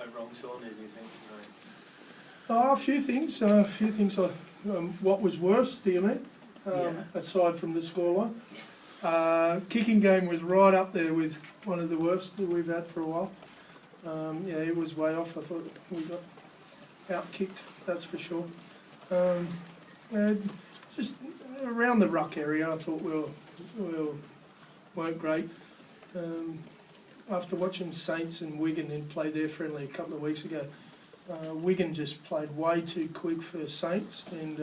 went wrong, Sean? Do you think? A few things. What was worse, do you mean? Aside from the scoreline, kicking game was right up there with one of the worst that we've had for a while. It was way off. I thought we got out-kicked, that's for sure. Just around the ruck area, I thought we weren't great. After watching Saints and Wigan play their friendly a couple of weeks ago, Wigan just played way too quick for Saints, and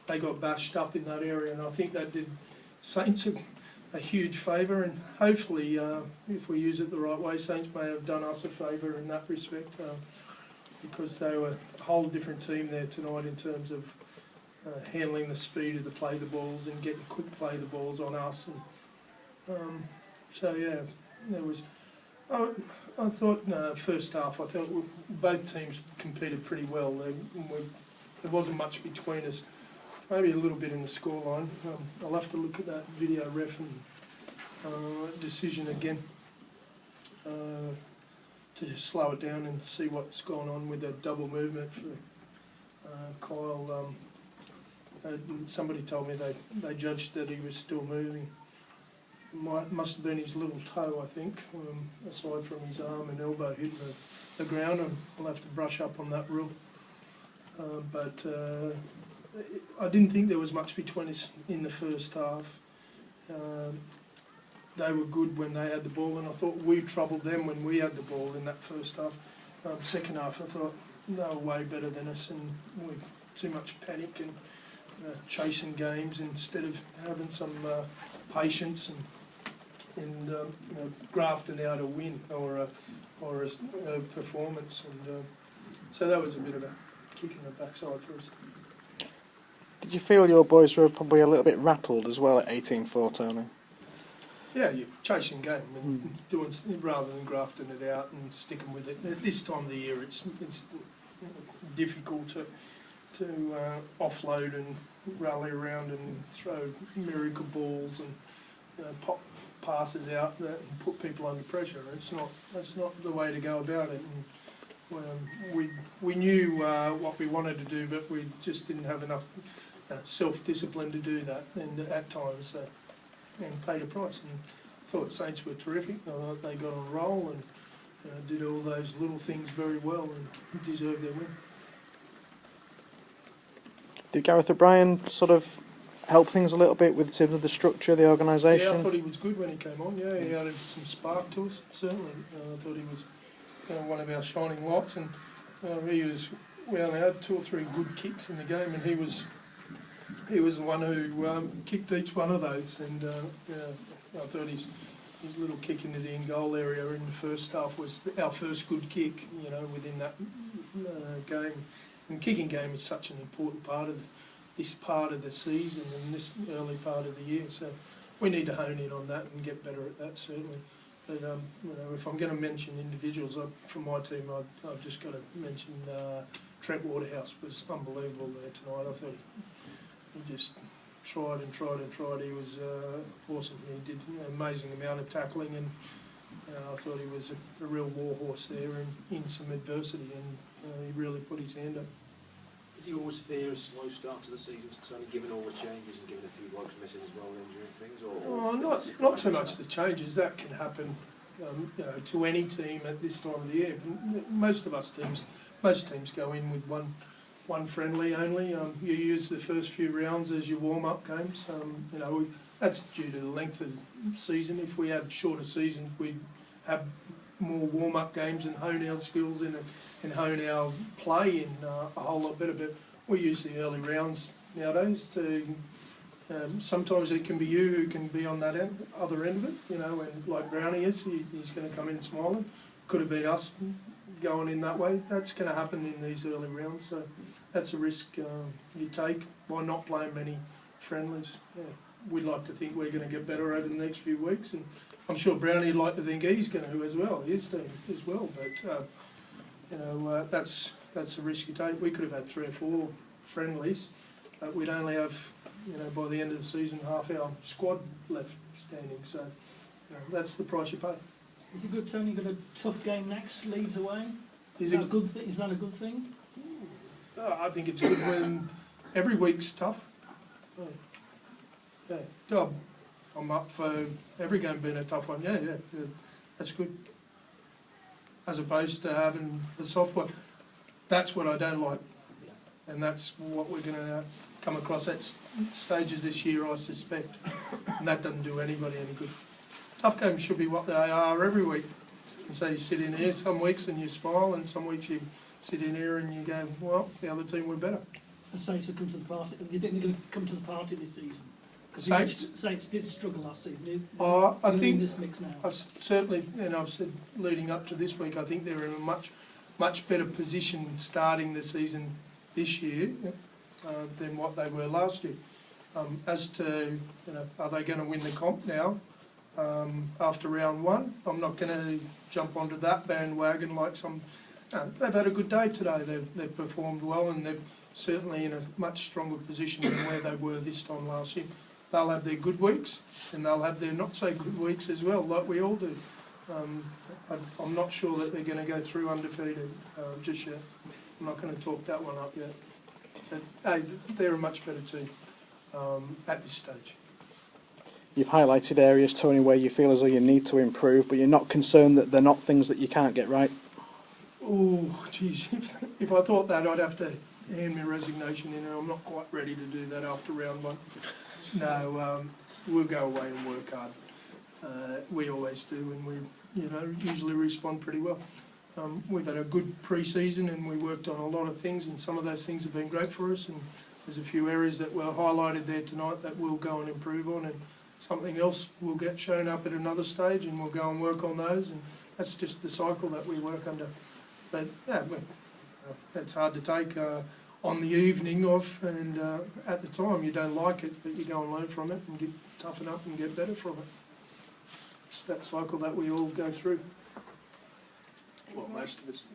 they got bashed up in that area, and I think that did Saints a huge favour, and hopefully if we use it the right way, Saints may have done us a favour in that respect, because they were a whole different team there tonight in terms of handling the speed of the play the balls and getting quick play the balls on us. And there was. I thought first half, I thought both teams competed pretty well. There wasn't much between us, maybe a little bit in the scoreline. I'll have to look at that video ref and decision again to slow it down and see what's gone on with that double movement for Kyle. Somebody told me they judged that he was still moving. Must have been his little toe, I think, aside from his arm and elbow hitting the ground, and we'll have to brush up on that rule. But I didn't think there was much between us in the first half. They were good when they had the ball, and I thought we troubled them when we had the ball in that first half. Second half, I thought they were way better than us, and we too much panic and chasing games instead of having some patience and grafting out a win or a performance, and so that was a bit of a kick in the backside for us. Did you feel your boys were probably a little bit rattled as well at 18-4, Tony? Yeah, you're chasing game and doing rather than grafting it out and sticking with it. At this time of the year, it's difficult to offload and rally around and throw miracle balls and pop passes out and put people under pressure. That's not the way to go about it. And we knew what we wanted to do, but we just didn't have enough self-discipline to do that, and at times and paid a price. And I thought Saints were terrific. I thought they got on a roll and did all those little things very well and deserved their win. Did Gareth O'Brien sort of help things a little bit with terms of the structure, the organisation? Yeah, I thought he was good when he came on. Yeah, he added some spark to us, certainly. I thought he was one of our shining lights, and we only had 2 or 3 good kicks in the game, and he was the one who kicked each one of those. And I thought his little kick into the in-goal area in the first half was our first good kick, within that game. And kicking game is such an important part of this part of the season and this early part of the year, so we need to hone in on that and get better at that, certainly. But if I'm going to mention individuals from my team, I've just got to mention Trent Waterhouse was unbelievable there tonight. I thought he just tried and tried and tried. He was awesome. He did an amazing amount of tackling, and I thought he was a real warhorse there in some adversity, and he really put his hand up. Did you always fear a slow start to the season, certainly given all the changes and given a few blokes missing as well, injury things? Not so much the changes. That can happen to any team at this time of the year. Most teams go in with one friendly only. You use the first few rounds as your warm-up games. That's due to the length of the season. If we had shorter seasons, we'd have more warm-up games and hone our skills and hone our play in a whole lot better. But we use the early rounds nowadays to. Sometimes it can be you who can be on that other end of it, and like Brownie is, he's going to come in smiling. Could have been us going in that way. That's going to happen in these early rounds, so that's a risk you take by not playing many friendlies. Yeah. We'd like to think we're going to get better over the next few weeks, and I'm sure Brownie would like to think he's going to as well, his team as well. But that's a risk you take. We could have had 3 or 4 friendlies, but we'd only have, by the end of the season, half our squad left standing. So that's the price you pay. Is it good, Tony? Got a tough game next, Leeds away? Is that a good thing? Is that a good thing? I think it's good when every week's tough. Yeah, God, I'm up for every game being a tough one. Yeah, that's good. As opposed to having the soft one. That's what I don't like. And that's what we're going to come across at stages this year, I suspect. And that doesn't do anybody any good. Tough games should be what they are every week. And so you sit in here some weeks and you smile, and some weeks you sit in here and you go, well, the other team were better. The Saints have come to the party. Do you think they're going to come to the party this season? Saints did struggle last season. I think in this mix now. I certainly, and I've said leading up to this week, I think they're in a much better position starting the season this year than what they were last year. As to, are they going to win the comp now after round one? I'm not going to jump onto that bandwagon like some. They've had a good day today. They've performed well, and they're certainly in a much stronger position than where they were this time last year. They'll have their good weeks, and they'll have their not so good weeks as well, like we all do. I'm not sure that they're going to go through undefeated just yet. I'm not going to talk that one up yet. But hey, they're a much better team at this stage. You've highlighted areas, Tony, where you feel as though you need to improve, but you're not concerned that they're not things that you can't get right? Oh, geez, if I thought that, I'd have to hand my resignation in, and I'm not quite ready to do that after round one. No, we'll go away and work hard. We always do, and we usually respond pretty well. We've had a good pre-season, and we worked on a lot of things, and some of those things have been great for us, and there's a few areas that were highlighted there tonight that we'll go and improve on, and something else will get shown up at another stage, and we'll go and work on those, and that's just the cycle that we work under. But yeah, it's hard to take on the evening of, and at the time you don't like it, but you go and learn from it and toughen up and get better from it. It's that cycle that we all go through. Well, most of us.